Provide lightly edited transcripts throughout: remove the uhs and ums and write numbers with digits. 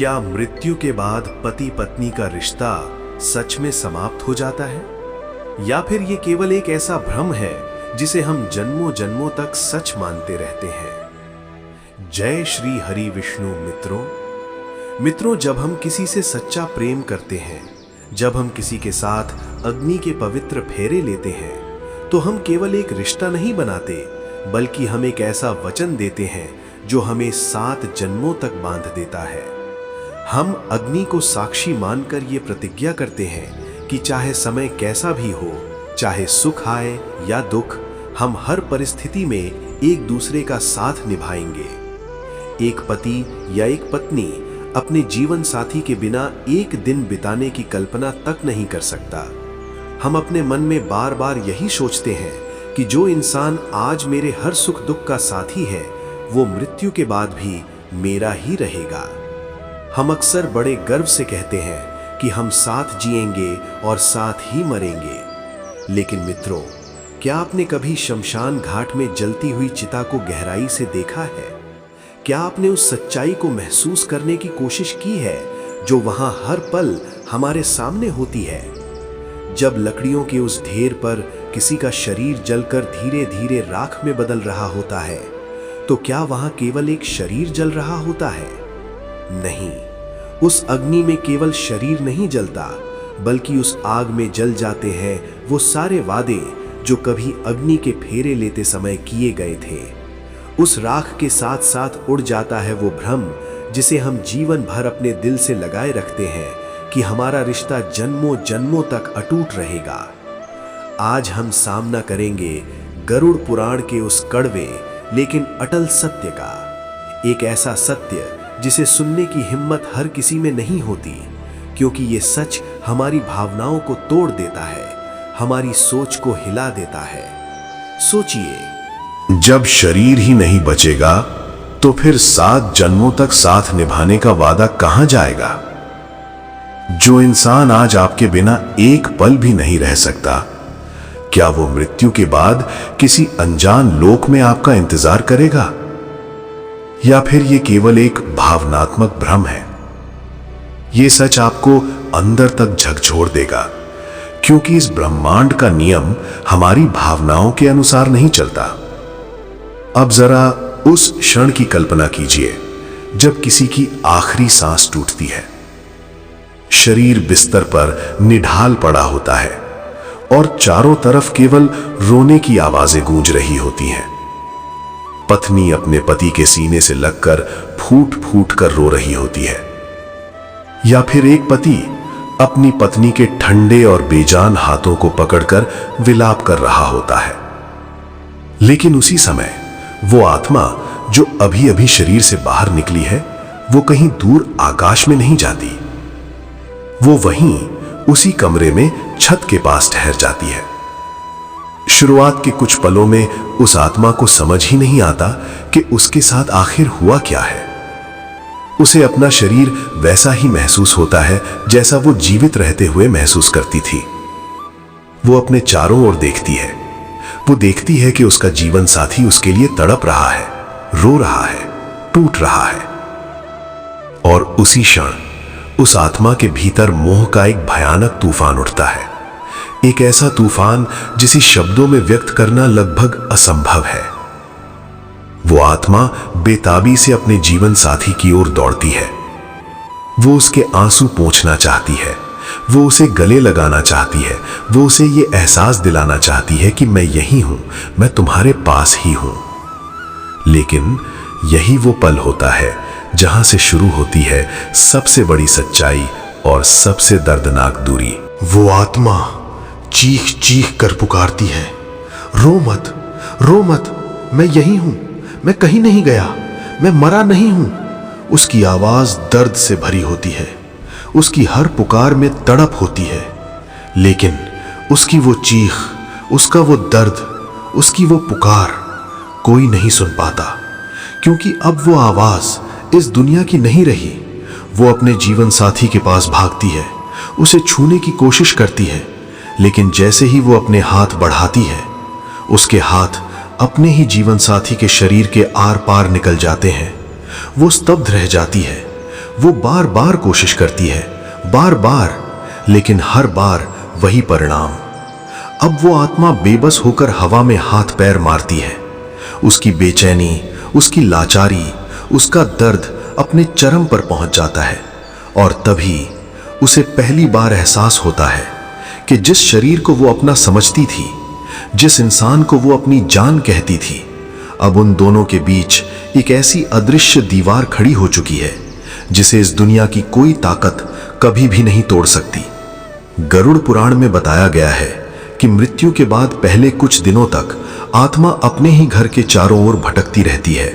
क्या मृत्यु के बाद पति पत्नी का रिश्ता सच में समाप्त हो जाता है, या फिर ये केवल एक ऐसा भ्रम है जिसे हम जन्मों जन्मों तक सच मानते रहते हैं। जय श्री हरि विष्णु मित्रों, जब हम किसी से सच्चा प्रेम करते हैं, जब हम किसी के साथ अग्नि के पवित्र फेरे लेते हैं, तो हम केवल एक रिश्ता नहीं बनाते, बल्कि हम एक ऐसा वचन देते हैं जो हमें 7 जन्मों तक बांध देता है। हम अग्नि को साक्षी मानकर ये प्रतिज्ञा करते हैं कि चाहे समय कैसा भी हो, चाहे सुख आए या दुख, हम हर परिस्थिति में एक दूसरे का साथ निभाएंगे। एक पति या एक पत्नी अपने जीवन साथी के बिना एक दिन बिताने की कल्पना तक नहीं कर सकता। हम अपने मन में बार बार यही सोचते हैं कि जो इंसान आज मेरे हर सुख दुख का साथी है, वो मृत्यु के बाद भी मेरा ही रहेगा। हम अक्सर बड़े गर्व से कहते हैं कि हम साथ जिएंगे और साथ ही मरेंगे। लेकिन मित्रों, क्या आपने कभी शमशान घाट में जलती हुई चिता को गहराई से देखा है? क्या आपने उस सच्चाई को महसूस करने की कोशिश की है जो वहां हर पल हमारे सामने होती है? जब लकड़ियों के उस ढेर पर किसी का शरीर जलकर धीरे धीरे राख में बदल रहा होता है, तो क्या वहां केवल एक शरीर जल रहा होता है? नहीं, उस अग्नि में केवल शरीर नहीं जलता, बल्कि उस आग में जल जाते हैं वो सारे वादे जो कभी अग्नि के फेरे लेते समय किए गए थे। उस राख के साथ साथ उड़ जाता है वो भ्रम जिसे हम जीवन भर अपने दिल से लगाए रखते हैं कि हमारा रिश्ता जन्मों जन्मों तक अटूट रहेगा। आज हम सामना करेंगे गरुड़ पुराण के उस कड़वे लेकिन अटल सत्य का। एक ऐसा सत्य जिसे सुनने की हिम्मत हर किसी में नहीं होती, क्योंकि ये सच हमारी भावनाओं को तोड़ देता है, हमारी सोच को हिला देता है। सोचिए, जब शरीर ही नहीं बचेगा तो फिर 7 जन्मों तक साथ निभाने का वादा कहां जाएगा? जो इंसान आज आपके बिना एक पल भी नहीं रह सकता, क्या वो मृत्यु के बाद किसी अनजान लोक में आपका इंतजार करेगा? या फिर ये केवल एक भावनात्मक भ्रम है? ये सच आपको अंदर तक झकझोर देगा, क्योंकि इस ब्रह्मांड का नियम हमारी भावनाओं के अनुसार नहीं चलता। अब जरा उस क्षण की कल्पना कीजिए जब किसी की आखिरी सांस टूटती है। शरीर बिस्तर पर निढाल पड़ा होता है और चारों तरफ केवल रोने की आवाजें गूंज रही होती हैं। पत्नी अपने पति के सीने से लगकर फूट फूट कर रो रही होती है, या फिर एक पति अपनी पत्नी के ठंडे और बेजान हाथों को पकड़कर विलाप कर रहा होता है। लेकिन उसी समय वो आत्मा जो अभी अभी शरीर से बाहर निकली है, वो कहीं दूर आकाश में नहीं जाती। वो वहीं उसी कमरे में छत के पास ठहर जाती है। शुरुआत के कुछ पलों में उस आत्मा को समझ ही नहीं आता कि उसके साथ आखिर हुआ क्या है। उसे अपना शरीर वैसा ही महसूस होता है जैसा वो जीवित रहते हुए महसूस करती थी। वो अपने चारों ओर देखती है। वो देखती है कि उसका जीवन साथी उसके लिए तड़प रहा है, रो रहा है, टूट रहा है। और उसी क्षण उस आत्मा के भीतर मोह का एक भयानक तूफान उठता है। एक ऐसा तूफान जिसे शब्दों में व्यक्त करना लगभग असंभव है। वो आत्मा बेताबी से अपने जीवन साथी की ओर दौड़ती है। वो उसके आंसू पोंछना चाहती है, वो उसे गले लगाना चाहती है, वो उसे ये एहसास दिलाना चाहती है कि मैं यही हूं, मैं तुम्हारे पास ही हूं। लेकिन यही वो पल होता है जहां से शुरू होती है सबसे बड़ी सच्चाई और सबसे दर्दनाक दूरी। वो आत्मा चीख चीख कर पुकारती है, रो मत, रो मत, मैं यही हूं, मैं कहीं नहीं गया, मैं मरा नहीं हूं। उसकी आवाज दर्द से भरी होती है, उसकी हर पुकार में तड़प होती है। लेकिन उसकी वो चीख, उसका वो दर्द, उसकी वो पुकार कोई नहीं सुन पाता, क्योंकि अब वो आवाज इस दुनिया की नहीं रही। वो अपने जीवन साथी के पास भागती है, उसे छूने की कोशिश करती है, लेकिन जैसे ही वो अपने हाथ बढ़ाती है, उसके हाथ अपने ही जीवन साथी के शरीर के आर पार निकल जाते हैं। वो स्तब्ध रह जाती है। वो बार बार कोशिश करती है, बार बार, लेकिन हर बार वही परिणाम। अब वो आत्मा बेबस होकर हवा में हाथ पैर मारती है। उसकी बेचैनी, उसकी लाचारी, उसका दर्द अपने चरम पर पहुंच जाता है। और तभी उसे पहली बार एहसास होता है कि जिस शरीर को वो अपना समझती थी, जिस इंसान को वो अपनी जान कहती थी, अब उन दोनों के बीच एक ऐसी अदृश्य दीवार खड़ी हो चुकी है जिसे इस दुनिया की कोई ताकत कभी भी नहीं तोड़ सकती। गरुड़ पुराण में बताया गया है कि मृत्यु के बाद पहले कुछ दिनों तक आत्मा अपने ही घर के चारों ओर भटकती रहती है।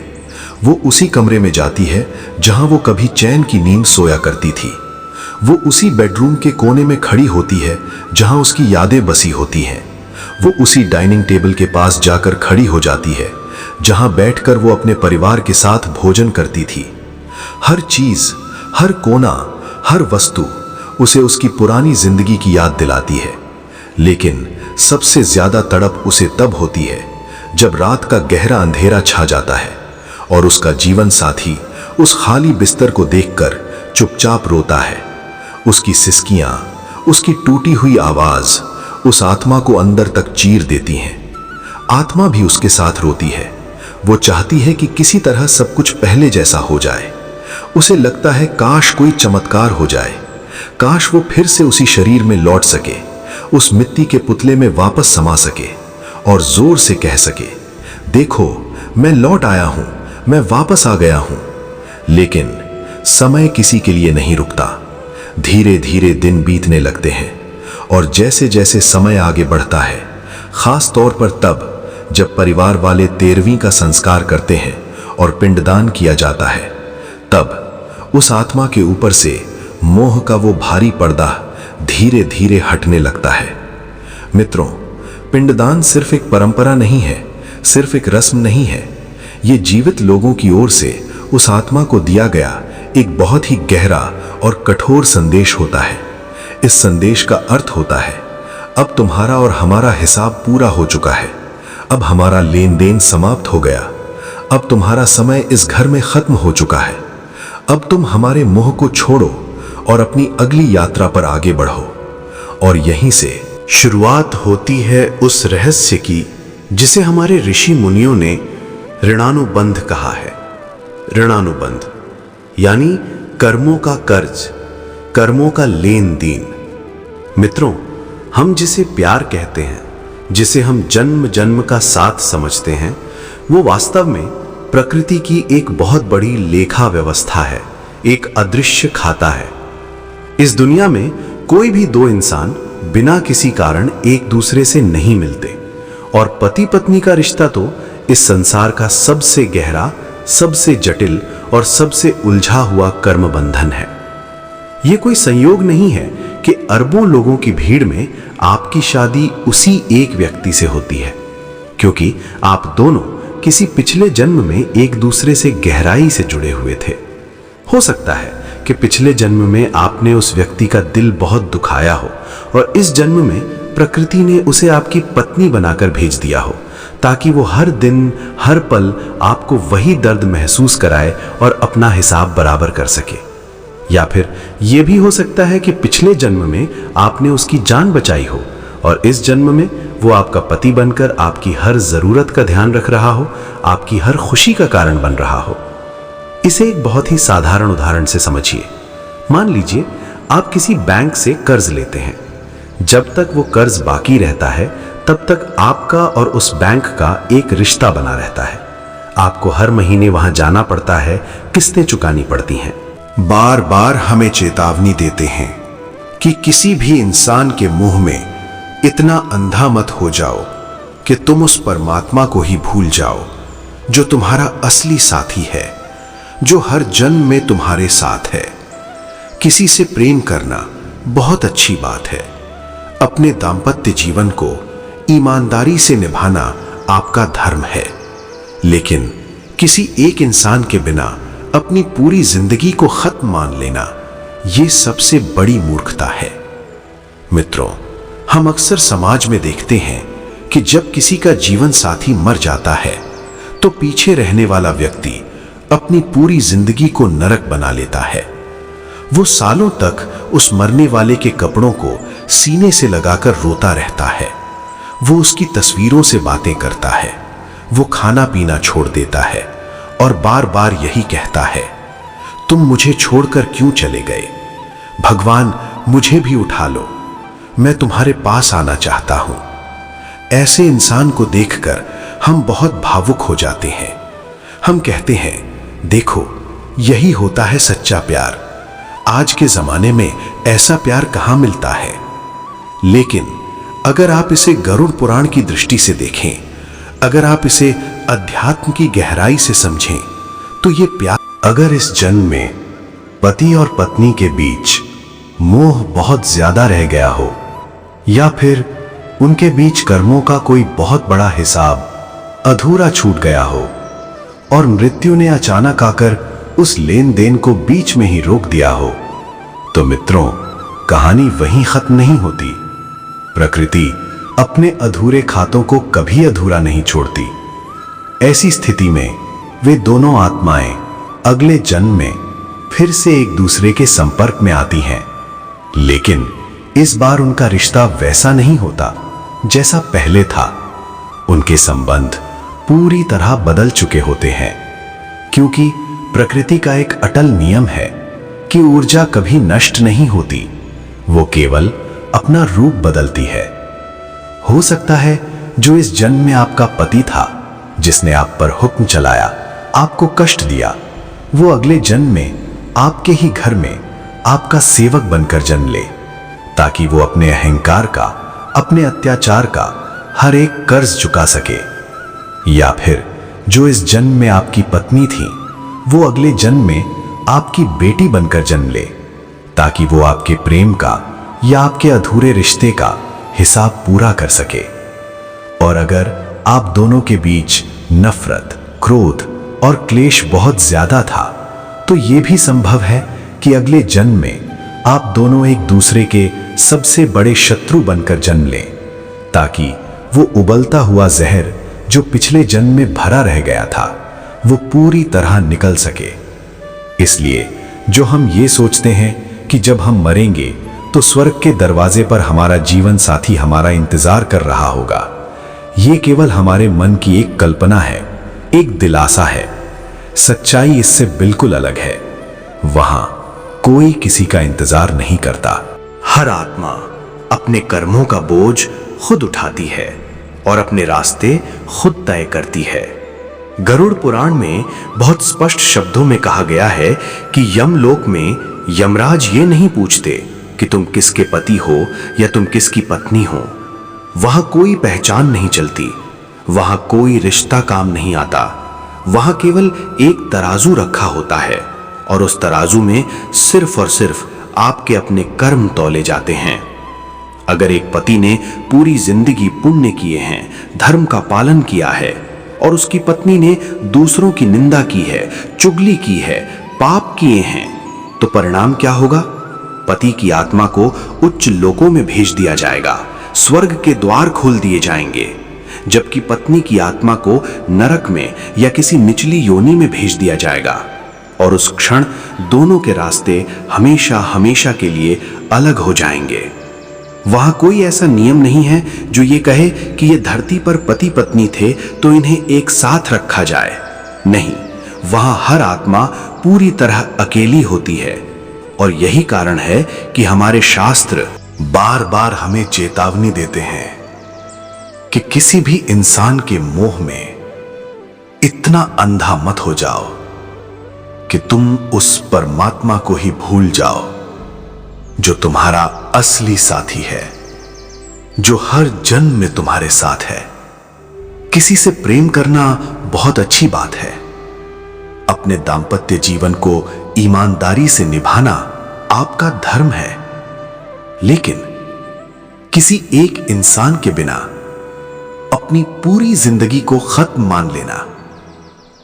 वो उसी कमरे में जाती है जहां वो कभी चैन की नींद सोया करती थी। वो उसी बेडरूम के कोने में खड़ी होती है जहां उसकी यादें बसी होती हैं। वो उसी डाइनिंग टेबल के पास जाकर खड़ी हो जाती है जहां बैठकर वो अपने परिवार के साथ भोजन करती थी। हर चीज, हर कोना, हर वस्तु उसे उसकी पुरानी जिंदगी की याद दिलाती है। लेकिन सबसे ज्यादा तड़प उसे तब होती है जब रात का गहरा अंधेरा छा जाता है और उसका जीवन साथी उस खाली बिस्तर को देखकर चुपचाप रोता है। उसकी सिसकियां, उसकी टूटी हुई आवाज उस आत्मा को अंदर तक चीर देती हैं। आत्मा भी उसके साथ रोती है। वो चाहती है कि किसी तरह सब कुछ पहले जैसा हो जाए। उसे लगता है काश कोई चमत्कार हो जाए, काश वो फिर से उसी शरीर में लौट सके, उस मिट्टी के पुतले में वापस समा सके और जोर से कह सके, देखो मैं लौट आया हूं, मैं वापस आ गया हूं। लेकिन समय किसी के लिए नहीं रुकता। धीरे धीरे दिन बीतने लगते हैं और जैसे जैसे समय आगे बढ़ता है, खास तौर पर तब जब परिवार वाले 13वीं का संस्कार करते हैं और पिंडदान किया जाता है, तब उस आत्मा के ऊपर से मोह का वो भारी पर्दा धीरे धीरे हटने लगता है। मित्रों, पिंडदान सिर्फ एक परंपरा नहीं है, सिर्फ एक रस्म नहीं है। ये जीवित लोगों की ओर से उस आत्मा को दिया गया एक बहुत ही गहरा और कठोर संदेश होता है। इस संदेश का अर्थ होता है, अब तुम्हारा और हमारा हिसाब पूरा हो चुका है। अब हमारा लेन देन समाप्त हो गया। अब तुम्हारा समय इस घर में खत्म हो चुका है। अब तुम हमारे मोह को छोड़ो और अपनी अगली यात्रा पर आगे बढ़ो। और यहीं से शुरुआत होती है उस रहस्य की जिसे हमारे ऋषि मुनियों ने ऋणानुबंध कहा है। ऋणानुबंध यानी कर्मों का कर्ज, कर्मों का लेन देन। मित्रों, हम जिसे प्यार कहते हैं, जिसे हम जन्म जन्म का साथ समझते हैं, वो वास्तव में प्रकृति की एक बहुत बड़ी लेखा व्यवस्था है, एक अदृश्य खाता है। इस दुनिया में कोई भी दो इंसान बिना किसी कारण एक दूसरे से नहीं मिलते, और पति पत्नी का रिश्ता तो इस संसार का सबसे गहरा, सबसे जटिल और सबसे उलझा हुआ कर्म बंधन है। यह कोई संयोग नहीं है कि अरबों लोगों की भीड़ में आपकी शादी उसी एक व्यक्ति से होती है, क्योंकि आप दोनों किसी पिछले जन्म में एक दूसरे से गहराई से जुड़े हुए थे। हो सकता है कि पिछले जन्म में आपने उस व्यक्ति का दिल बहुत दुखाया हो और इस जन्म में प्रकृति ने उसे आपकी पत्नी बनाकर भेज दिया हो, ताकि वो हर दिन हर पल आपको वही दर्द महसूस कराए और अपना हिसाब बराबर कर सके। या फिर यह भी हो सकता है कि पिछले जन्म में आपने उसकी जान बचाई हो और इस जन्म में वो आपका पति बनकर आपकी हर जरूरत का ध्यान रख रहा हो, आपकी हर खुशी का कारण बन रहा हो। इसे एक बहुत ही साधारण उदाहरण से समझिए। मान लीजिए आप किसी बैंक से कर्ज लेते हैं। जब तक वो कर्ज बाकी रहता है, तब तक आपका और उस बैंक का एक रिश्ता बना रहता है। आपको हर महीने वहां जाना पड़ता है, किस्तें चुकानी पड़ती हैं। बार बार हमें चेतावनी देते हैं कि किसी भी इंसान के मुंह में इतना अंधा मत हो जाओ कि तुम उस परमात्मा को ही भूल जाओ जो तुम्हारा असली साथी है, जो हर जन्म में तुम्हारे साथ है। किसी से प्रेम करना बहुत अच्छी बात है। अपने दाम्पत्य जीवन को ईमानदारी से निभाना आपका धर्म है, लेकिन किसी एक इंसान के बिना अपनी पूरी जिंदगी को खत्म मान लेना, यह सबसे बड़ी मूर्खता है। मित्रों, हम अक्सर समाज में देखते हैं कि जब किसी का जीवन साथी मर जाता है तो पीछे रहने वाला व्यक्ति अपनी पूरी जिंदगी को नरक बना लेता है। वो सालों तक उस मरने वाले के कपड़ों को सीने से लगाकर रोता रहता है। वो उसकी तस्वीरों से बातें करता है। वो खाना पीना छोड़ देता है और बार बार यही कहता है, तुम मुझे छोड़कर क्यों चले गए? भगवान, मुझे भी उठा लो, मैं तुम्हारे पास आना चाहता हूं। ऐसे इंसान को देखकर हम बहुत भावुक हो जाते हैं। हम कहते हैं, देखो, यही होता है सच्चा प्यार। आज के जमाने में ऐसा प्यार कहां मिलता है। लेकिन अगर आप इसे गरुड़ पुराण की दृष्टि से देखें, अगर आप इसे अध्यात्म की गहराई से समझें, तो ये प्यार, अगर इस जन्म में पति और पत्नी के बीच मोह बहुत ज्यादा रह गया हो, या फिर उनके बीच कर्मों का कोई बहुत बड़ा हिसाब अधूरा छूट गया हो और मृत्यु ने अचानक आकर उस लेन देन को बीच में ही रोक दिया हो, तो मित्रों, कहानी वहीं खत्म नहीं होती। प्रकृति अपने अधूरे खातों को कभी अधूरा नहीं छोड़ती। ऐसी स्थिति में वे दोनों आत्माएं अगले जन्म में फिर से एक दूसरे के संपर्क में आती हैं। लेकिन इस बार उनका रिश्ता वैसा नहीं होता जैसा पहले था। उनके संबंध पूरी तरह बदल चुके होते हैं, क्योंकि प्रकृति का एक अटल नियम है कि ऊर्जा कभी नष्ट नहीं होती, वो केवल अपना रूप बदलती है। हो सकता है जो इस जन्म में आपका पति था, जिसने आप पर हुक्म चलाया, आपको कष्ट दिया, वो अगले जन्म में आपके ही घर में आपका सेवक बनकर जन्म ले, ताकि वो अपने अहंकार का, अपने अत्याचार का हर एक कर्ज चुका सके। या फिर जो इस जन्म में आपकी पत्नी थी, वो अगले जन्म में आपकी बेटी बनकर जन्म ले, ताकि वो आपके प्रेम का या आपके अधूरे रिश्ते का हिसाब पूरा कर सके। और अगर आप दोनों के बीच नफरत, क्रोध और क्लेश बहुत ज्यादा था, तो ये भी संभव है कि अगले जन्म में आप दोनों एक दूसरे के सबसे बड़े शत्रु बनकर जन्म लें, ताकि वो उबलता हुआ जहर जो पिछले जन्म में भरा रह गया था, वो पूरी तरह निकल सके। इसलिए जो हम ये सोचते हैं कि जब हम मरेंगे तो स्वर्ग के दरवाजे पर हमारा जीवन साथी हमारा इंतजार कर रहा होगा, ये केवल हमारे मन की एक कल्पना है, एक दिलासा है। सच्चाई इससे बिल्कुल अलग है। वहां कोई किसी का इंतजार नहीं करता। हर आत्मा अपने कर्मों का बोझ खुद उठाती है और अपने रास्ते खुद तय करती है। गरुड़ पुराण में बहुत स्पष्ट शब्दों में कहा गया है कि यमलोक में यमराज ये नहीं पूछते कि तुम किसके पति हो या तुम किसकी पत्नी हो। वहां कोई पहचान नहीं चलती, वहां कोई रिश्ता काम नहीं आता। वहां केवल एक तराजू रखा होता है और उस तराजू में सिर्फ और सिर्फ आपके अपने कर्म तौले जाते हैं। अगर एक पति ने पूरी जिंदगी पुण्य किए हैं, धर्म का पालन किया है, और उसकी पत्नी ने दूसरों की निंदा की है, चुगली की है, पाप किए हैं, तो परिणाम क्या होगा? पति की आत्मा को उच्च लोकों में भेज दिया जाएगा, स्वर्ग के द्वार खोल दिए जाएंगे, जबकि पत्नी की आत्मा को नरक में या किसी निचली योनि में भेज दिया जाएगा। और उस क्षण दोनों के रास्ते हमेशा हमेशा के लिए अलग हो जाएंगे। वहां कोई ऐसा नियम नहीं है जो ये कहे कि ये धरती पर पति पत्नी थे तो इन्हें एक साथ रखा जाए। नहीं, वहां हर आत्मा पूरी तरह अकेली होती है। और यही कारण है कि हमारे शास्त्र बार बार हमें चेतावनी देते हैं कि किसी भी इंसान के मोह में इतना अंधा मत हो जाओ कि तुम उस परमात्मा को ही भूल जाओ जो तुम्हारा असली साथी है, जो हर जन्म में तुम्हारे साथ है। किसी से प्रेम करना बहुत अच्छी बात है। अपने दांपत्य जीवन को ईमानदारी से निभाना आपका धर्म है। लेकिन किसी एक इंसान के बिना अपनी पूरी जिंदगी को खत्म मान लेना,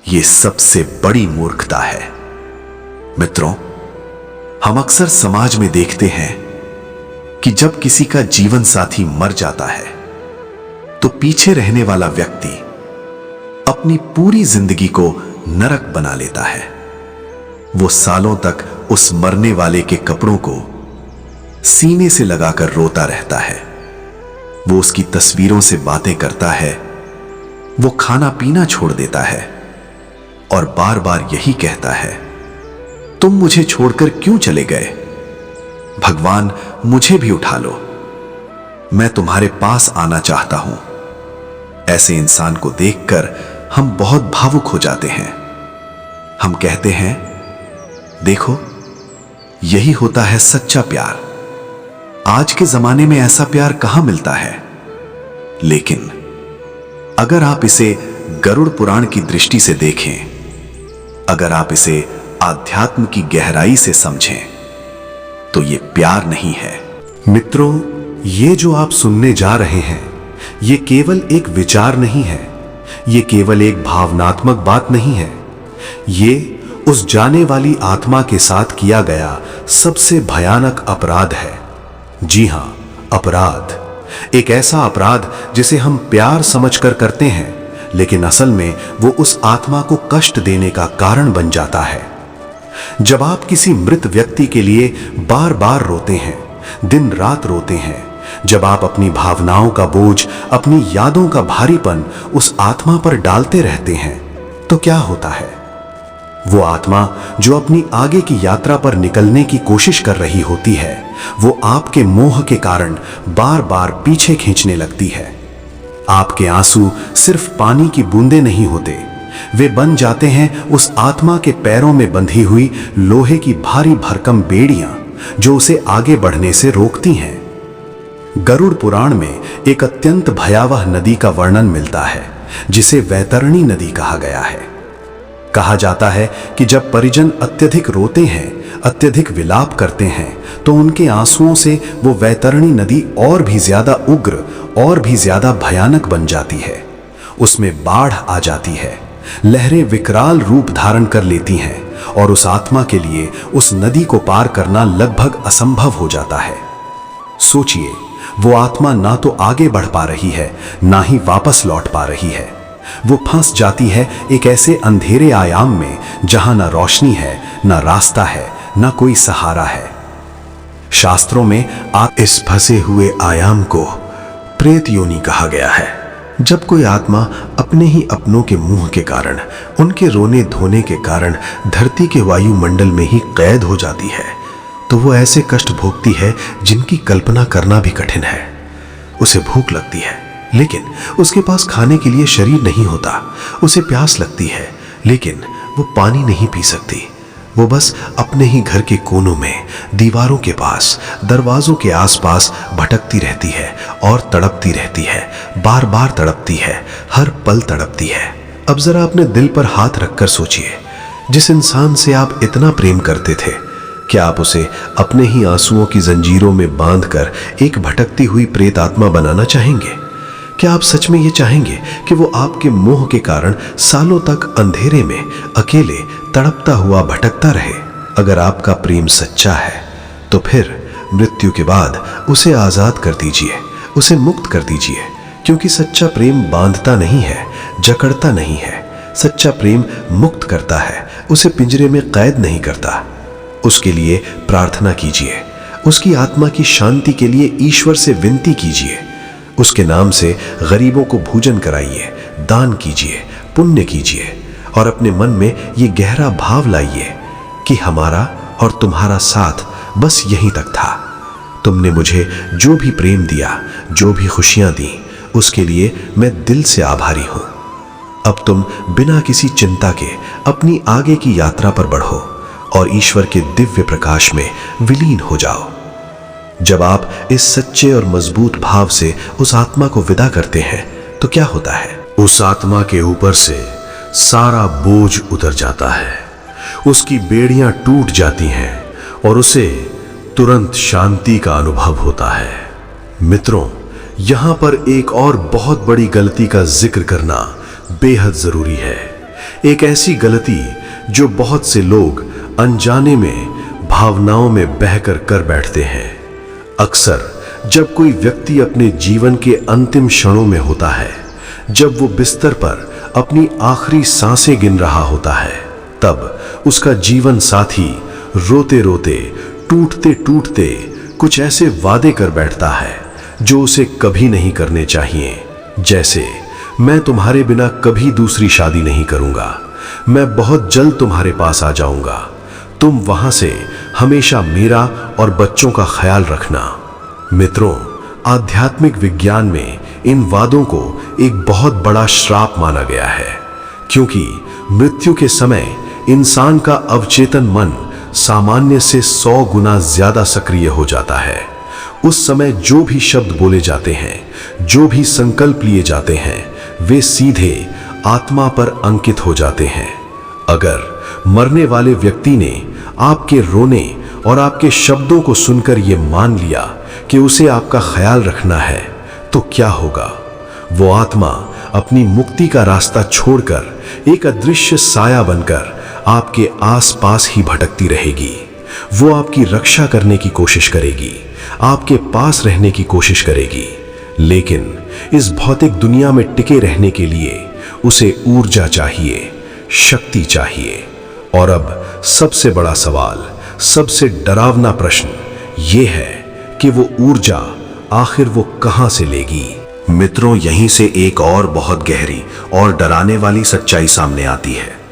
यह सबसे बड़ी मूर्खता है। मित्रों, हम अक्सर समाज में देखते हैं कि जब किसी का जीवन साथी मर जाता है तो पीछे रहने वाला व्यक्ति अपनी पूरी जिंदगी को नरक बना लेता है। वो सालों तक उस मरने वाले के कपड़ों को सीने से लगाकर रोता रहता है। वो उसकी तस्वीरों से बातें करता है, वो खाना पीना छोड़ देता है और बार बार यही कहता है, तुम मुझे छोड़कर क्यों चले गए? भगवान, मुझे भी उठा लो, मैं तुम्हारे पास आना चाहता हूं। ऐसे इंसान को देखकर हम बहुत भावुक हो जाते हैं। हम कहते हैं, देखो, यही होता है सच्चा प्यार। आज के जमाने में ऐसा प्यार कहां मिलता है। लेकिन अगर आप इसे गरुड़ पुराण की दृष्टि से देखें, अगर आप इसे आध्यात्म की गहराई से समझें, तो ये प्यार नहीं है। मित्रों, ये जो आप सुनने जा रहे हैं, ये केवल एक विचार नहीं है, ये केवल एक भावनात्मक बात नहीं है। ये उस जाने वाली आत्मा के साथ किया गया सबसे भयानक अपराध है। जी हां, अपराध। एक ऐसा अपराध जिसे हम प्यार समझकर करते हैं, लेकिन असल में वो उस आत्मा को कष्ट देने का कारण बन जाता है। जब आप किसी मृत व्यक्ति के लिए बार बार रोते हैं, दिन रात रोते हैं, जब आप अपनी भावनाओं का बोझ, अपनी यादों का भारीपन उस आत्मा पर डालते रहते हैं, तो क्या होता है? वो आत्मा जो अपनी आगे की यात्रा पर निकलने की कोशिश कर रही होती है, वो आपके मोह के कारण बार बार पीछे खींचने लगती है। आपके आंसू सिर्फ पानी की बूंदें नहीं होते, वे बन जाते हैं उस आत्मा के पैरों में बंधी हुई लोहे की भारी भरकम बेड़ियां, जो उसे आगे बढ़ने से रोकती हैं। गरुड़ पुराण में एक अत्यंत भयावह नदी का वर्णन मिलता है, जिसे वैतरणी नदी कहा गया है। कहा जाता है कि जब परिजन अत्यधिक रोते हैं, अत्यधिक विलाप करते हैं, तो उनके आंसुओं से वो वैतरणी नदी और भी ज्यादा उग्र, और भी ज्यादा भयानक बन जाती है। उसमें बाढ़ आ जाती है, लहरें विकराल रूप धारण कर लेती हैं, और उस आत्मा के लिए उस नदी को पार करना लगभग असंभव हो जाता है। सोचिए, वो आत्मा ना तो आगे बढ़ पा रही है, ना ही वापस लौट पा रही है। वो फंस जाती है एक ऐसे अंधेरे आयाम में, जहां ना रोशनी है, ना रास्ता है, ना कोई सहारा है। शास्त्रों में इस फंसे हुए आयाम को प्रेत योनि कहा गया है। जब कोई आत्मा अपने ही अपनों के मुंह के कारण, उनके रोने धोने के कारण धरती के वायुमंडल में ही कैद हो जाती है, तो वो ऐसे कष्ट भोगती है जिनकी कल्पना करना भी कठिन है। उसे भूख लगती है, लेकिन उसके पास खाने के लिए शरीर नहीं होता। उसे प्यास लगती है, लेकिन वो पानी नहीं पी सकती। वो बस अपने ही घर के कोनों में, दीवारों के पास, दरवाजों के आसपास भटकती रहती है और तड़पती रहती है, बार बार तड़पती है, हर पल तड़पती है। अब जरा अपने दिल पर हाथ रखकर सोचिए, जिस इंसान से आप इतना प्रेम करते थे, क्या आप उसे अपने ही आंसुओं की जंजीरों में बांधकर एक भटकती हुई प्रेत आत्मा बनाना चाहेंगे? क्या आप सच में ये चाहेंगे कि वो आपके मोह के कारण सालों तक अंधेरे में अकेले तड़पता हुआ भटकता रहे? अगर आपका प्रेम सच्चा है, तो फिर मृत्यु के बाद उसे आजाद कर दीजिए, उसे मुक्त कर दीजिए, क्योंकि सच्चा प्रेम बांधता नहीं है, जकड़ता नहीं है। सच्चा प्रेम मुक्त करता है, उसे पिंजरे में कैद नहीं करता। उसके लिए प्रार्थना कीजिए, उसकी आत्मा की शांति के लिए ईश्वर से विनती कीजिए। उसके नाम से गरीबों को भोजन कराइए, दान कीजिए, पुण्य कीजिए, और अपने मन में ये गहरा भाव लाइए कि हमारा और तुम्हारा साथ बस यहीं तक था। तुमने मुझे जो भी प्रेम दिया, जो भी खुशियां दी, उसके लिए मैं दिल से आभारी हूं। अब तुम बिना किसी चिंता के अपनी आगे की यात्रा पर बढ़ो और ईश्वर के दिव्य प्रकाश में विलीन हो जाओ। जब आप इस सच्चे और मजबूत भाव से उस आत्मा को विदा करते हैं, तो क्या होता है? उस आत्मा के ऊपर से सारा बोझ उतर जाता है, उसकी बेड़ियां टूट जाती हैं और उसे तुरंत शांति का अनुभव होता है। मित्रों, यहां पर एक और बहुत बड़ी गलती का जिक्र करना बेहद जरूरी है। एक ऐसी गलती जो बहुत से लोग अनजाने में भावनाओं में बहकर कर बैठते हैं। अक्सर जब कोई व्यक्ति अपने जीवन के अंतिम क्षणों में होता है, जब वो बिस्तर पर अपनी आखिरी सांसें गिन रहा होता है, तब उसका जीवन साथी रोते रोते, टूटते टूटते कुछ ऐसे वादे कर बैठता है जो उसे कभी नहीं करने चाहिए। जैसे, मैं तुम्हारे बिना कभी दूसरी शादी नहीं करूंगा, मैं बहुत जल्द तुम्हारे पास आ जाऊंगा, तुम वहां से हमेशा मेरा और बच्चों का ख्याल रखना। मित्रों, आध्यात्मिक विज्ञान में इन वादों को एक बहुत बड़ा श्राप माना गया है, क्योंकि मृत्यु के समय इंसान का अवचेतन मन सामान्य से 100 गुना ज्यादा सक्रिय हो जाता है। उस समय जो भी शब्द बोले जाते हैं, जो भी संकल्प लिए जाते हैं, वे सीधे आत्मा पर अंकित हो जाते हैं। अगर मरने वाले व्यक्ति ने आपके रोने और आपके शब्दों को सुनकर यह मान लिया कि उसे आपका ख्याल रखना है, तो क्या होगा? वो आत्मा अपनी मुक्ति का रास्ता छोड़कर एक अदृश्य साया बनकर आपके आसपास ही भटकती रहेगी। वो आपकी रक्षा करने की कोशिश करेगी, आपके पास रहने की कोशिश करेगी, लेकिन इस भौतिक दुनिया में टिके रहने के लिए उसे ऊर्जा चाहिए, शक्ति चाहिए। और अब सबसे बड़ा सवाल, सबसे डरावना प्रश्न ये है कि वो ऊर्जा आखिर वो कहां से लेगी? मित्रों, यहीं से एक और बहुत गहरी और डराने वाली सच्चाई सामने आती है।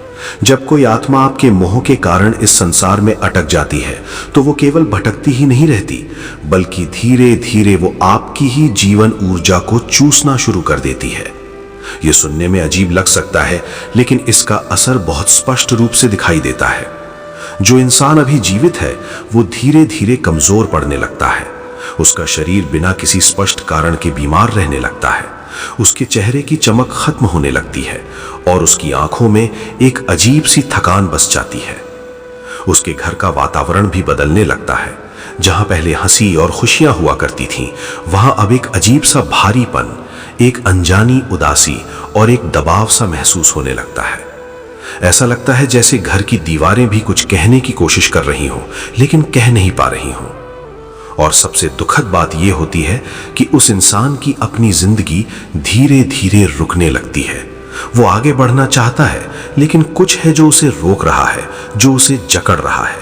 जब कोई आत्मा आपके मोह के कारण इस संसार में अटक जाती है, तो वो केवल भटकती ही नहीं रहती, बल्कि धीरे धीरे वो आपकी ही जीवन ऊर्जा को चूसना शुरू कर देती है। ये सुनने में अजीब लग सकता है, लेकिन इसका असर बहुत स्पष्ट रूप से दिखाई देता है। जो इंसान अभी जीवित है, वो धीरे धीरे कमजोर पड़ने लगता है। उसका शरीर बिना किसी स्पष्ट कारण के बीमार रहने लगता है। उसके चेहरे की चमक खत्म होने लगती है और उसकी आंखों में एक अजीब सी थकान बस जाती है। उसके घर का वातावरण भी बदलने लगता है। जहां पहले हंसी और खुशियां हुआ करती थीं, वहां अब एक अजीब सा भारीपन, एक अनजानी उदासी और एक दबाव सा महसूस होने लगता है। ऐसा लगता है जैसे घर की दीवारें भी कुछ कहने की कोशिश कर रही हों, लेकिन कह नहीं पा रही हों। और सबसे दुखद बात यह होती है कि उस इंसान की अपनी जिंदगी धीरे धीरे रुकने लगती है। वो आगे बढ़ना चाहता है, लेकिन कुछ है जो उसे रोक रहा है, जो उसे जकड़ रहा है।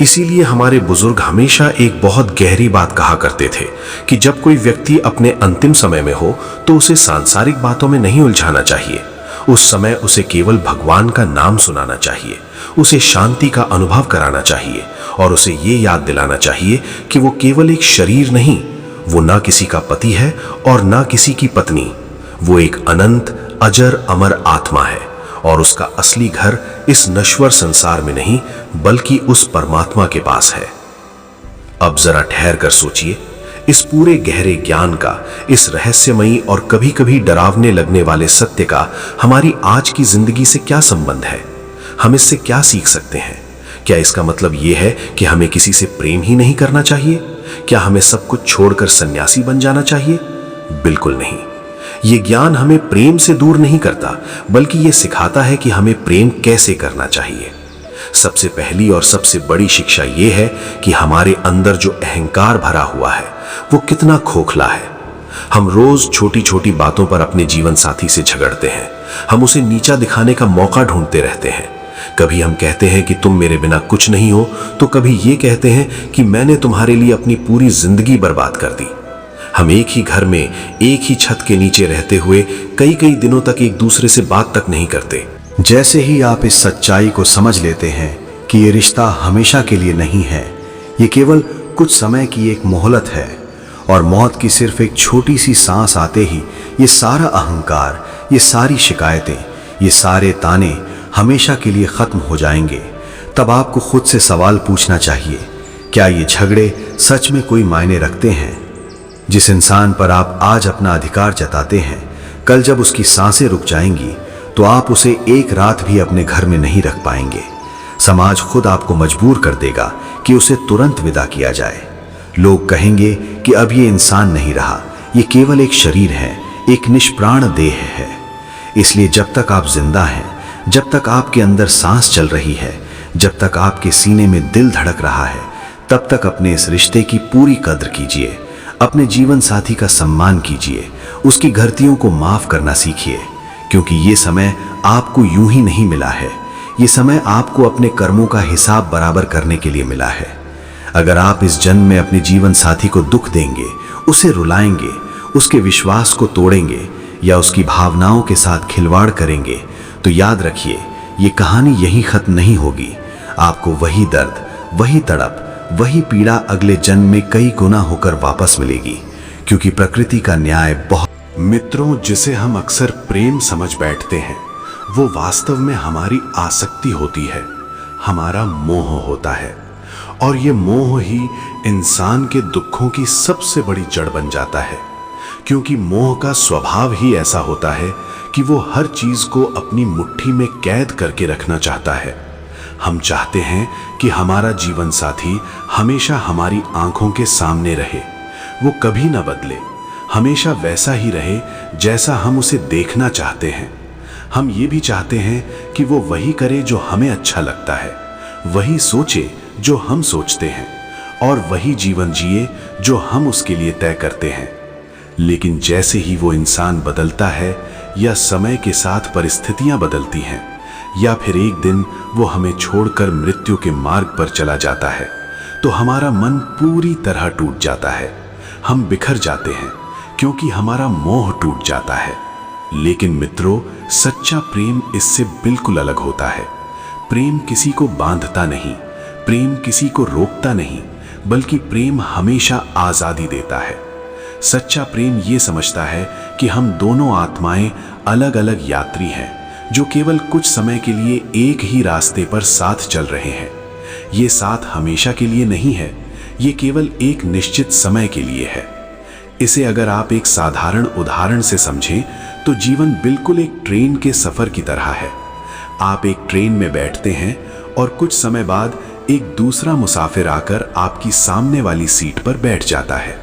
इसीलिए हमारे बुजुर्ग हमेशा एक बहुत गहरी बात कहा करते थे कि जब कोई व्यक्ति अपने अंतिम समय में हो, तो उसे सांसारिक बातों में नहीं उलझाना चाहिए। उस समय उसे केवल भगवान का नाम सुनाना चाहिए, उसे शांति का अनुभव कराना चाहिए और उसे ये याद दिलाना चाहिए कि वो केवल एक शरीर नहीं, वो ना किसी का पति है और ना किसी की पत्नी। वो एक अनंत, अजर, अमर आत्मा है और उसका असली घर इस नश्वर संसार में नहीं, बल्कि उस परमात्मा के पास है। अब जरा ठहर कर सोचिए, इस पूरे गहरे ज्ञान का, इस रहस्यमयी और कभी कभी डरावने लगने वाले सत्य का हमारी आज की जिंदगी से क्या संबंध है? हम इससे क्या सीख सकते हैं? क्या इसका मतलब यह है कि हमें किसी से प्रेम ही नहीं करना चाहिए? क्या हमें सब कुछ छोड़कर सन्यासी बन जाना चाहिए? बिल्कुल नहीं। यह ज्ञान हमें प्रेम से दूर नहीं करता, बल्कि यह सिखाता है कि हमें प्रेम कैसे करना चाहिए। सबसे पहली और सबसे बड़ी शिक्षा यह है कि हमारे अंदर जो अहंकार भरा हुआ है, वो कितना खोखला है। हम रोज छोटी छोटी बातों पर अपने जीवन साथी से झगड़ते हैं। हम उसे नीचा दिखाने का मौका ढूंढते रहते हैं। कभी हम कहते हैं कि तुम मेरे बिना कुछ नहीं हो, तो कभी ये कहते हैं कि मैंने तुम्हारे लिए अपनी पूरी जिंदगी बर्बाद कर दी। हम एक ही घर में, एक ही छत के नीचे रहते हुए कई कई दिनों तक एक दूसरे से बात तक नहीं करते। जैसे ही आप इस सच्चाई को समझ लेते हैं कि ये रिश्ता हमेशा के लिए नहीं है, ये केवल कुछ समय की एक मोहलत है और मौत की सिर्फ एक छोटी सी सांस आते ही ये सारा अहंकार, ये सारी शिकायतें, ये सारे ताने हमेशा के लिए खत्म हो जाएंगे, तब आपको खुद से सवाल पूछना चाहिए, क्या ये झगड़े सच में कोई मायने रखते हैं? जिस इंसान पर आप आज अपना अधिकार जताते हैं, कल जब उसकी सांसें रुक जाएंगी, तो आप उसे एक रात भी अपने घर में नहीं रख पाएंगे। समाज खुद आपको मजबूर कर देगा कि उसे तुरंत विदा किया जाए। लोग कहेंगे कि अब ये इंसान नहीं रहा, ये केवल एक शरीर है, एक निष्प्राण देह है। इसलिए जब तक आप जिंदा हैं, जब तक आपके अंदर सांस चल रही है, जब तक आपके सीने में दिल धड़क रहा है, तब तक अपने इस रिश्ते की पूरी कद्र कीजिए। अपने जीवन साथी का सम्मान कीजिए, उसकी गलतियों को माफ करना सीखिए, क्योंकि ये समय आपको यूं ही नहीं मिला है। ये समय आपको अपने कर्मों का हिसाब बराबर करने के लिए मिला है। अगर आप इस जन्म में अपने जीवन साथी को दुख देंगे, उसे रुलाएंगे, उसके विश्वास को तोड़ेंगे या उसकी भावनाओं के साथ खिलवाड़ करेंगे, तो याद रखिए ये कहानी यहीं खत्म नहीं होगी। आपको वही दर्द, वही तड़प, वही पीड़ा अगले जन्म में कई गुना होकर वापस मिलेगी, क्योंकि प्रकृति का न्याय बहुत। मित्रों, जिसे हम अक्सर प्रेम समझ बैठते हैं, वो वास्तव में हमारी आसक्ति होती है, हमारा मोह होता है। और ये मोह ही इंसान के दुखों की सबसे बड़ी जड़ बन जाता है, क्योंकि मोह का स्वभाव ही ऐसा होता है कि वो हर चीज को अपनी मुट्ठी में कैद करके रखना चाहता है। हम चाहते हैं कि हमारा जीवन साथी हमेशा हमारी आंखों के सामने रहे, वो कभी ना बदले, हमेशा वैसा ही रहे जैसा हम उसे देखना चाहते हैं। हम ये भी चाहते हैं कि वो वही करे जो हमें अच्छा लगता है, वही सोचे जो हम सोचते हैं, और वही जीवन जिए जो हम उसके लिए तय करते हैं। लेकिन जैसे ही वो इंसान बदलता है, या समय के साथ परिस्थितियां बदलती हैं, या फिर एक दिन वो हमें छोड़कर मृत्यु के मार्ग पर चला जाता है, तो हमारा मन पूरी तरह टूट जाता है। हम बिखर जाते हैं क्योंकि हमारा मोह टूट जाता है। लेकिन मित्रों, सच्चा प्रेम इससे बिल्कुल अलग होता है। प्रेम किसी को बांधता नहीं, प्रेम किसी को रोकता नहीं, बल्कि प्रेम हमेशा आजादी देता है। सच्चा प्रेम ये समझता है कि हम दोनों आत्माएं अलग अलग यात्री हैं, जो केवल कुछ समय के लिए एक ही रास्ते पर साथ चल रहे हैं। ये साथ हमेशा के लिए नहीं है, ये केवल एक निश्चित समय के लिए है। इसे अगर आप एक साधारण उदाहरण से समझें, तो जीवन बिल्कुल एक ट्रेन के सफर की तरह है। आप एक ट्रेन में बैठते हैं और कुछ समय बाद एक दूसरा मुसाफिर आकर आपकी सामने वाली सीट पर बैठ जाता है।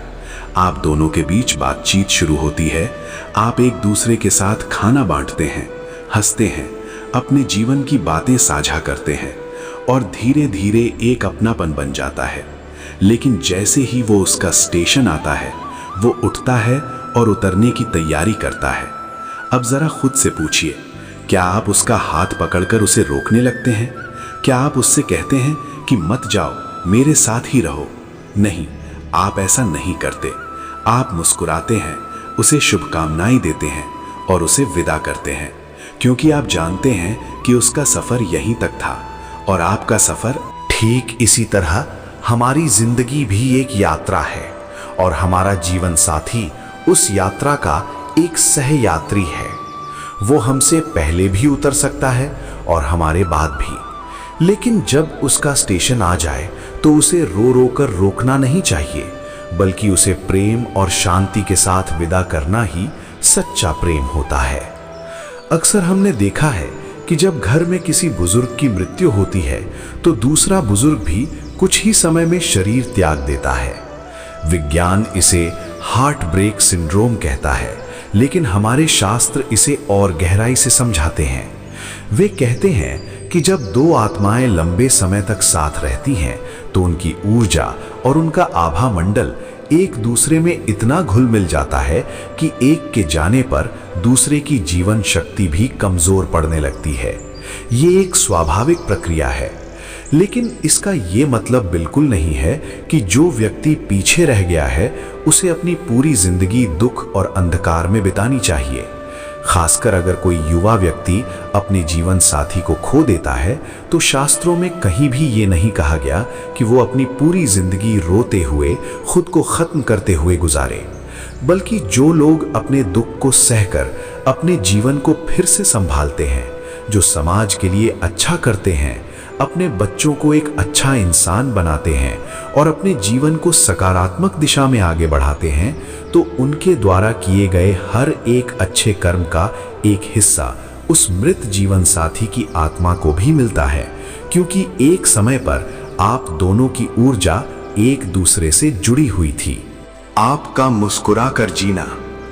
आप दोनों के बीच बातचीत शुरू होती है, आप एक दूसरे के साथ खाना बांटते हैं, हंसते हैं, अपने जीवन की बातें साझा करते हैं, और धीरे धीरे एक अपनापन बन जाता है। लेकिन जैसे ही वो उसका स्टेशन आता है, वो उठता है और उतरने की तैयारी करता है। अब जरा खुद से पूछिए, क्या आप उसका हाथ पकड़कर उसे रोकने लगते हैं? क्या आप उससे कहते हैं कि मत जाओ, मेरे साथ ही रहो? नहीं, आप ऐसा नहीं करते। आप मुस्कुराते हैं, उसे शुभकामनाएं देते हैं और उसे विदा करते हैं, क्योंकि आप जानते हैं कि उसका सफर यहीं तक था और आपका सफर। ठीक इसी तरह हमारी जिंदगी भी एक यात्रा है, और हमारा जीवन साथी उस यात्रा का एक सहयात्री है। वो हमसे पहले भी उतर सकता है और हमारे बाद भी। लेकिन जब उसका स्टेशन आ जाए, तो उसे रो रो कर रोकना नहीं चाहिए, बल्कि उसे प्रेम और शांति के साथ विदा करना ही सच्चा प्रेम होता है। अक्सर हमने देखा है कि जब घर में किसी बुजुर्ग की मृत्यु होती है, तो दूसरा बुजुर्ग भी कुछ ही समय में शरीर त्याग देता है। विज्ञान इसे हार्ट ब्रेक सिंड्रोम कहता है, लेकिन हमारे शास्त्र इसे और गहराई से समझाते हैं। वे कहते हैं कि जब दो आत्माएं लंबे समय तक साथ रहती हैं, तो उनकी ऊर्जा और उनका आभा मंडल एक दूसरे में इतना घुल मिल जाता है कि एक के जाने पर दूसरे की जीवन शक्ति भी कमजोर पड़ने लगती है। ये एक स्वाभाविक प्रक्रिया है, लेकिन इसका ये मतलब बिल्कुल नहीं है कि जो व्यक्ति पीछे रह गया है, उसे अपनी पूरी जिंदगी दुख और अंधकार में बितानी चाहिए। खासकर अगर कोई युवा व्यक्ति अपने जीवन साथी को खो देता है, तो शास्त्रों में कहीं भी ये नहीं कहा गया कि वो अपनी पूरी जिंदगी रोते हुए, खुद को खत्म करते हुए गुजारे, बल्कि जो लोग अपने दुख को सहकर अपने जीवन को फिर से संभालते हैं, जो समाज के लिए अच्छा करते हैं, अपने बच्चों को एक अच्छा इंसान बनाते हैं और अपने जीवन को सकारात्मक दिशा में आगे बढ़ाते हैं, तो उनके द्वारा किए गए हर एक अच्छे कर्म का एक हिस्सा उस मृत जीवन साथी की आत्मा को भी मिलता है, क्योंकि एक समय पर आप दोनों की ऊर्जा एक दूसरे से जुड़ी हुई थी। आपका मुस्कुरा कर जीना,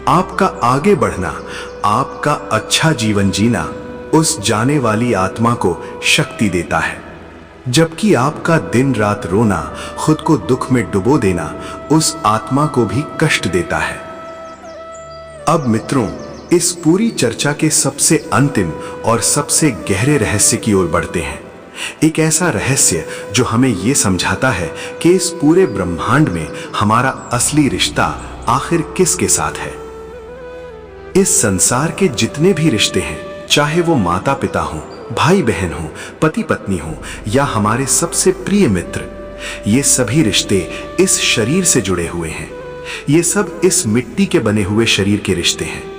आपका आगे बढ़ना, आपका अच्छा जीवन जीना उस जाने वाली आत्मा को शक्ति देता है, जबकि आपका दिन रात रोना, खुद को दुख में डुबो देना उस आत्मा को भी कष्ट देता है। अब मित्रों, इस पूरी चर्चा के सबसे अंतिम और सबसे गहरे रहस्य की ओर बढ़ते हैं। एक ऐसा रहस्य जो हमें यह समझाता है कि इस पूरे ब्रह्मांड में हमारा असली रिश्ता आखिर किसके साथ है। इस संसार के जितने भी रिश्ते हैं, चाहे वो माता पिता हों, भाई बहन हों, पति पत्नी हों या हमारे सबसे प्रिय मित्र, ये सभी रिश्ते इस शरीर से जुड़े हुए हैं। ये सब इस मिट्टी के बने हुए शरीर के रिश्ते हैं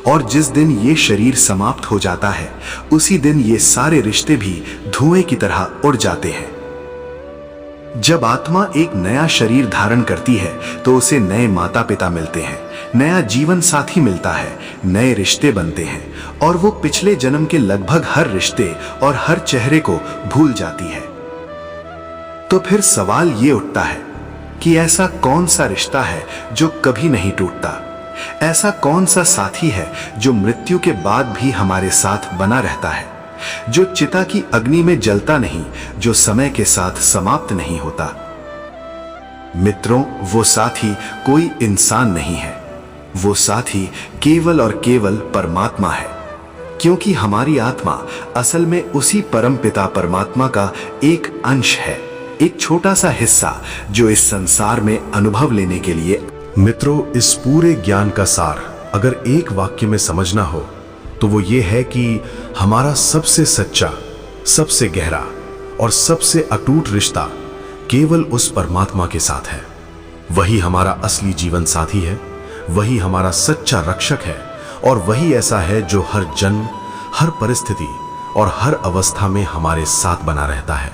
और जिस दिन ये शरीर समाप्त हो जाता है उसी दिन ये सारे रिश्ते भी धुएं की तरह उड़ जाते हैं। जब आत्मा एक नया शरीर धारण करती है तो उसे नए माता पिता मिलते हैं, नया जीवन साथी मिलता है, नए रिश्ते बनते हैं और वो पिछले जन्म के लगभग हर रिश्ते और हर चेहरे को भूल जाती है। तो फिर सवाल ये उठता है कि ऐसा कौन सा रिश्ता है जो कभी नहीं टूटता? ऐसा कौन सा साथी है जो मृत्यु के बाद भी हमारे साथ बना रहता है, जो चिता की अग्नि में जलता नहीं, जो समय के साथ समाप्त नहीं होता? मित्रों, वो साथी कोई इंसान नहीं है, वो साथी केवल और केवल परमात्मा है। क्योंकि हमारी आत्मा असल में उसी परमपिता परमात्मा का एक अंश है, एक छोटा सा हिस्सा जो इस संसार में अनुभव लेने के लिए। मित्रों, इस पूरे ज्ञान का सार अगर एक वाक्य में समझना हो तो वो ये है कि हमारा सबसे सच्चा, सबसे गहरा और सबसे अटूट रिश्ता केवल उस परमात्मा के साथ है। वही हमारा असली जीवन साथी है, वही हमारा सच्चा रक्षक है और वही ऐसा है जो हर जन्म, हर परिस्थिति और हर अवस्था में हमारे साथ बना रहता है।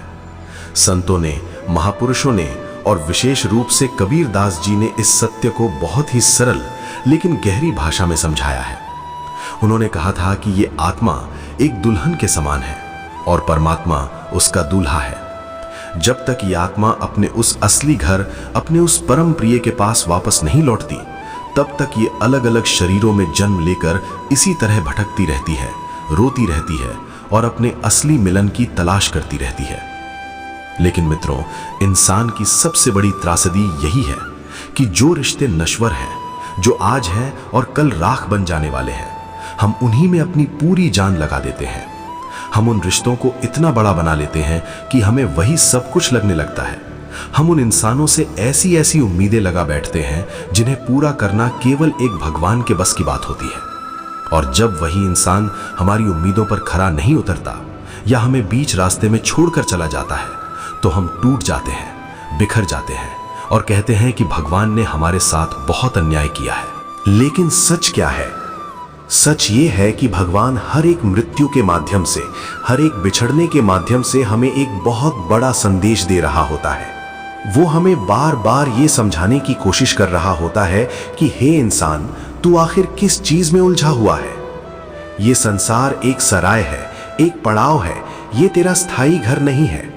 संतों ने, महापुरुषों ने और विशेष रूप से कबीर दास जी ने इस सत्य को बहुत ही सरल लेकिन गहरी भाषा में समझाया है। उन्होंने कहा था कि ये आत्मा एक दुल्हन के समान है और परमात्मा उसका दूल्हा है। जब तक ये आत्मा अपने उस असली घर, अपने उस परम प्रिय के पास वापस नहीं लौटती, तब तक ये अलग अलग शरीरों में जन्म लेकर इसी तरह भटकती रहती है, रोती रहती है और अपने असली मिलन की तलाश करती रहती है। लेकिन मित्रों, इंसान की सबसे बड़ी त्रासदी यही है कि जो रिश्ते नश्वर हैं, जो आज हैं और कल राख बन जाने वाले हैं, हम उन्हीं में अपनी पूरी जान लगा देते हैं। हम उन रिश्तों को इतना बड़ा बना लेते हैं कि हमें वही सब कुछ लगने लगता है। हम उन इंसानों से ऐसी ऐसी उम्मीदें लगा बैठते हैं जिन्हें पूरा करना केवल एक भगवान के बस की बात होती है। और जब वही इंसान हमारी उम्मीदों पर खरा नहीं उतरता या हमें बीच रास्ते में छोड़कर चला जाता है तो हम टूट जाते हैं, बिखर जाते हैं और कहते हैं कि भगवान ने हमारे साथ बहुत अन्याय किया है। लेकिन सच क्या है? सच ये है कि भगवान हर एक मृत्यु के माध्यम से, हर एक बिछड़ने के माध्यम से हमें एक बहुत बड़ा संदेश दे रहा होता है। वो हमें बार बार ये समझाने की कोशिश कर रहा होता है कि हे इंसान, तू आखिर किस चीज में उलझा हुआ है? ये संसार एक सराय है, एक पड़ाव है, ये तेरा स्थायी घर नहीं है।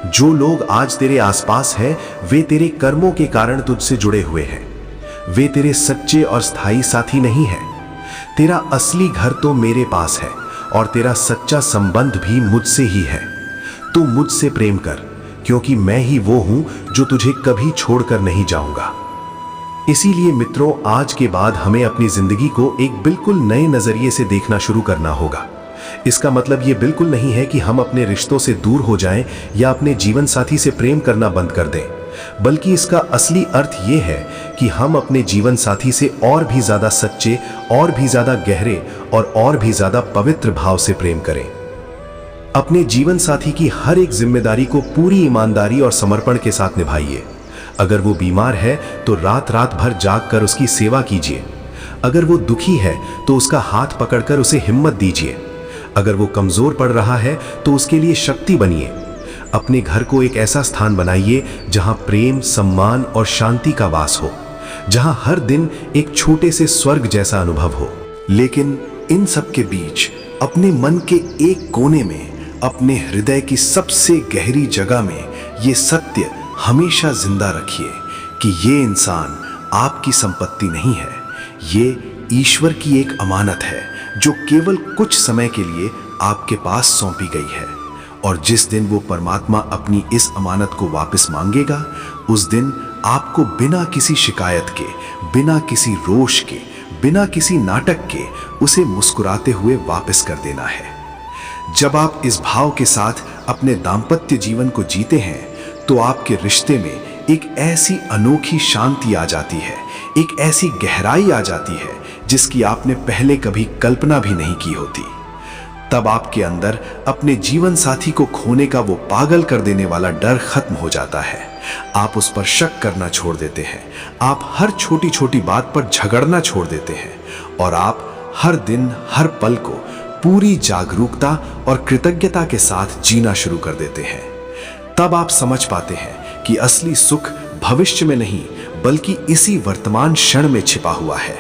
जो लोग आज तेरे आसपास हैं, वे तेरे कर्मों के कारण तुझसे जुड़े हुए हैं। वे तेरे सच्चे और स्थायी साथी नहीं हैं। तेरा असली घर तो मेरे पास है और तेरा सच्चा संबंध भी मुझसे ही है। तू मुझसे प्रेम कर, क्योंकि मैं ही वो हूं जो तुझे कभी छोड़कर नहीं जाऊंगा। इसीलिए मित्रों, आज के बाद हमें अपनी जिंदगी को एक बिल्कुल नए नजरिए से देखना शुरू करना होगा। इसका मतलब ये बिल्कुल नहीं है कि हम अपने रिश्तों से दूर हो जाएं या अपने जीवन साथी से प्रेम करना बंद कर दें, बल्कि इसका असली अर्थ ये है कि हम अपने जीवन साथी से और भी ज्यादा सच्चे, और भी ज्यादा गहरे और भी ज्यादा पवित्र भाव से प्रेम करें। अपने जीवन साथी की हर एक जिम्मेदारी को पूरी ईमानदारी और समर्पण के साथ निभाइए। अगर वो बीमार है तो रात रात भर जाग कर उसकी सेवा कीजिए। अगर वो दुखी है तो उसका हाथ पकड़कर उसे हिम्मत दीजिए। अगर वो कमजोर पड़ रहा है तो उसके लिए शक्ति बनिए। अपने घर को एक ऐसा स्थान बनाइए जहां प्रेम, सम्मान और शांति का वास हो, जहां हर दिन एक छोटे से स्वर्ग जैसा अनुभव हो। लेकिन इन सब के बीच अपने मन के एक कोने में, अपने हृदय की सबसे गहरी जगह में ये सत्य हमेशा जिंदा रखिए कि ये इंसान आपकी संपत्ति नहीं है, ये ईश्वर की एक अमानत है जो केवल कुछ समय के लिए आपके पास सौंपी गई है। और जिस दिन वो परमात्मा अपनी इस अमानत को वापस मांगेगा, उस दिन आपको बिना किसी शिकायत के, बिना किसी रोष के, बिना किसी नाटक के उसे मुस्कुराते हुए वापस कर देना है। जब आप इस भाव के साथ अपने दाम्पत्य जीवन को जीते हैं तो आपके रिश्ते में एक ऐसी अनोखी शांति आ जाती है, एक ऐसी गहराई आ जाती है जिसकी आपने पहले कभी कल्पना भी नहीं की होती। तब आपके अंदर अपने जीवन साथी को खोने का वो पागल कर देने वाला डर खत्म हो जाता है। आप उस पर शक करना छोड़ देते हैं, आप हर छोटी छोटी बात पर झगड़ना छोड़ देते हैं और आप हर दिन हर पल को पूरी जागरूकता और कृतज्ञता के साथ जीना शुरू कर देते हैं। तब आप समझ पाते हैं कि असली सुख भविष्य में नहीं बल्कि इसी वर्तमान क्षण में छिपा हुआ है।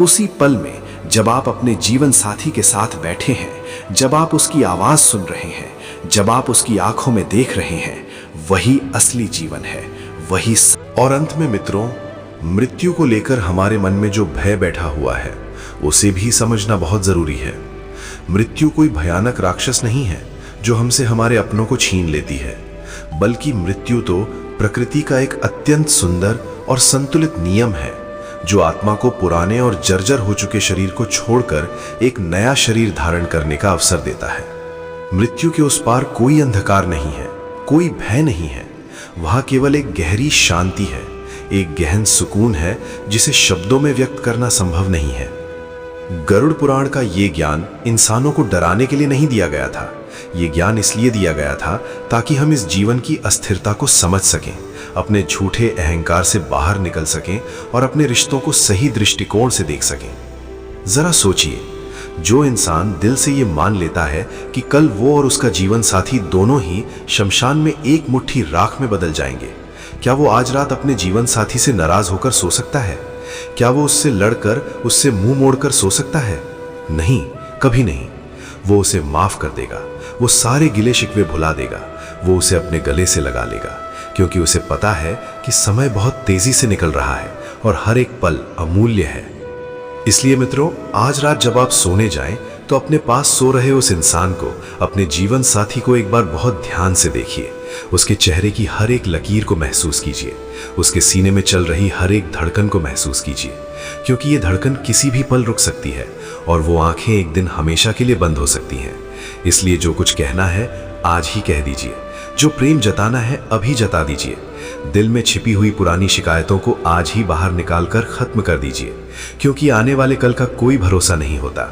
उसी पल में जब आप अपने जीवन साथी के साथ बैठे हैं, जब आप उसकी आवाज सुन रहे हैं, जब आप उसकी आंखों में देख रहे हैं, वही असली जीवन है, वही और अंत में मित्रों, मृत्यु को लेकर हमारे मन में जो भय बैठा हुआ है उसे भी समझना बहुत जरूरी है। मृत्यु कोई भयानक राक्षस नहीं है जो हमसे हमारे अपनों को छीन लेती है, बल्कि मृत्यु तो प्रकृति का एक अत्यंत सुंदर और संतुलित नियम है जो आत्मा को पुराने और जर्जर हो चुके शरीर को छोड़कर एक नया शरीर धारण करने का अवसर देता है। मृत्यु के उस पार कोई अंधकार नहीं है, कोई भय नहीं है, वहां केवल एक गहरी शांति है, एक गहन सुकून है जिसे शब्दों में व्यक्त करना संभव नहीं है। गरुड़ पुराण का ये ज्ञान इंसानों को डराने के लिए नहीं दिया गया था। ये ज्ञान इसलिए दिया गया था ताकि हम इस जीवन की अस्थिरता को समझ सकें, अपने झूठे अहंकार से बाहर निकल सकें और अपने रिश्तों को सही दृष्टिकोण से देख सकें। जरा सोचिए, जो इंसान दिल से ये मान लेता है कि कल वो और उसका जीवन साथी दोनों ही शमशान में एक मुट्ठी राख में बदल जाएंगे, क्या वो आज रात अपने जीवन साथी से नाराज होकर सो सकता है? क्या वो उससे लड़कर, उससे मुंह मोड़कर सो सकता है? नहीं, कभी नहीं। वो उसे माफ कर देगा, वो सारे गिले शिकवे भुला देगा, वो उसे अपने गले से लगा लेगा, क्योंकि उसे पता है कि समय बहुत तेजी से निकल रहा है और हर एक पल अमूल्य है। इसलिए मित्रों, आज रात जब आप सोने जाएं तो अपने पास सो रहे उस इंसान को, अपने जीवन साथी को एक बार बहुत ध्यान से देखिए। उसके चेहरे की हर एक लकीर को महसूस कीजिए, उसके सीने में चल रही हर एक धड़कन को महसूस कीजिए, क्योंकि ये धड़कन किसी भी पल रुक सकती है और वो आंखें एक दिन हमेशा के लिए बंद हो सकती हैं। इसलिए जो कुछ कहना है आज ही कह दीजिए, जो प्रेम जताना है अभी जता दीजिए। दिल में छिपी हुई पुरानी शिकायतों को आज ही बाहर निकालकर खत्म कर दीजिए, क्योंकि आने वाले कल का कोई भरोसा नहीं होता।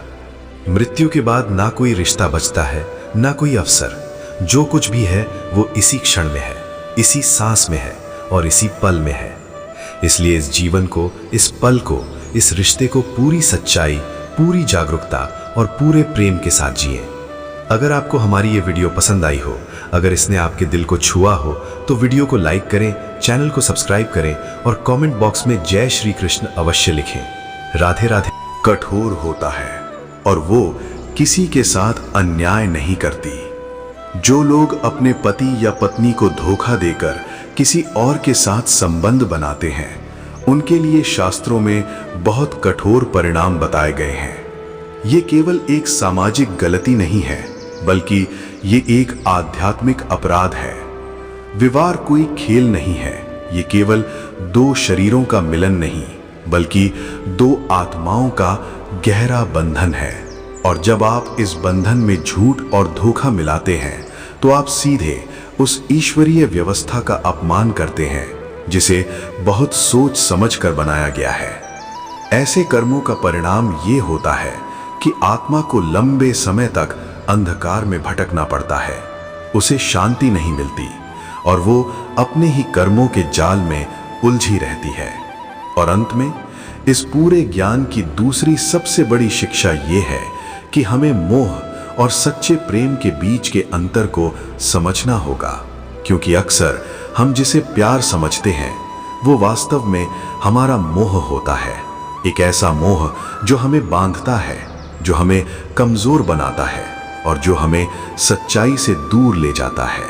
मृत्यु के बाद ना कोई रिश्ता बचता है, ना कोई अवसर। जो कुछ भी है वो इसी क्षण में है, इसी सांस में है और इसी पल में है। इसलिए इस जीवन को, इस पल को, इस रिश्ते को पूरी सच्चाई, पूरी जागरूकता और पूरे प्रेम के साथ जिए। अगर आपको हमारी ये वीडियो पसंद आई हो, अगर इसने आपके दिल को छुआ हो, तो वीडियो को लाइक करें, चैनल को सब्सक्राइब करें और कमेंट बॉक्स में जय श्री कृष्ण अवश्य लिखें। राधे राधे। कठोर होता है और वो किसी के साथ अन्याय नहीं करती। जो लोग अपने पति या पत्नी को धोखा देकर किसी और के साथ संबंध बनाते हैं, उनके लिए शास्त्रों में बहुत कठोर परिणाम बताए गए हैं। ये केवल एक सामाजिक गलती नहीं है, बल्कि ये एक आध्यात्मिक अपराध है। विवाह कोई खेल नहीं है, ये केवल दो शरीरों का मिलन नहीं, बल्कि दो आत्माओं का गहरा बंधन है। और जब आप इस बंधन में झूठ और धोखा मिलाते हैं, तो आप सीधे उस ईश्वरीय व्यवस्था का अपमान करते हैं, जिसे बहुत सोच समझ कर बनाया गया है। ऐसे कर्मों का परिणाम ये होता है कि आत्मा को लंबे समय तक अंधकार में भटकना पड़ता है, उसे शांति नहीं मिलती और वो अपने ही कर्मों के जाल में उलझी रहती है। और अंत में इस पूरे ज्ञान की दूसरी सबसे बड़ी शिक्षा ये है कि हमें मोह और सच्चे प्रेम के बीच के अंतर को समझना होगा, क्योंकि अक्सर हम जिसे प्यार समझते हैं वो वास्तव में हमारा मोह होता है। एक ऐसा मोह जो हमें बांधता है, जो हमें कमजोर बनाता है और जो हमें सच्चाई से दूर ले जाता है।